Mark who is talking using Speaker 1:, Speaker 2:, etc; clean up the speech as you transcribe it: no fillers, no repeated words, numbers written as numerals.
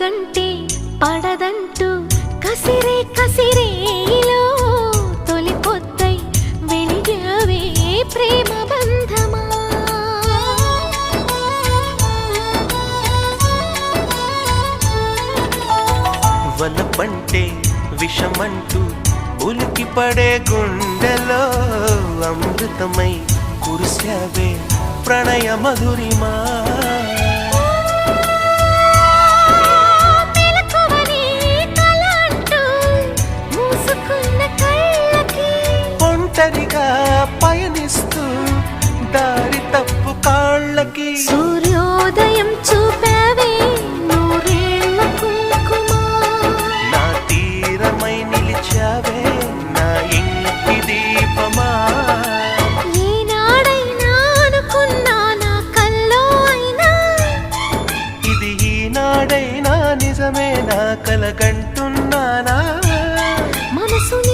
Speaker 1: వెలుగంటే పడదంటూ కసిరే కసిరేలో తొలి పొద్దై వెలిగావే ప్రేమ బంధమా.
Speaker 2: వలపంటే విషమంటూ ఉలికి పడే గుండెలో అమృతమై కురిశావే ప్రణయ మధురిమా. ఒంటరిగా పయనిస్తూ దారి తప్పు కాళ్ళకి
Speaker 1: సూర్యోదయం చూపావే నూరేళ్ళ కుంకుమా.
Speaker 2: నా తీరమై నిలిచావే నా ఇంటి దీపమా.
Speaker 1: ఈనాడైనా అనుకున్నా నా కల్లో అయినా
Speaker 2: ఇది ఈనాడైనా నిజమే నా కలగంటున్నానా.
Speaker 1: మనసుని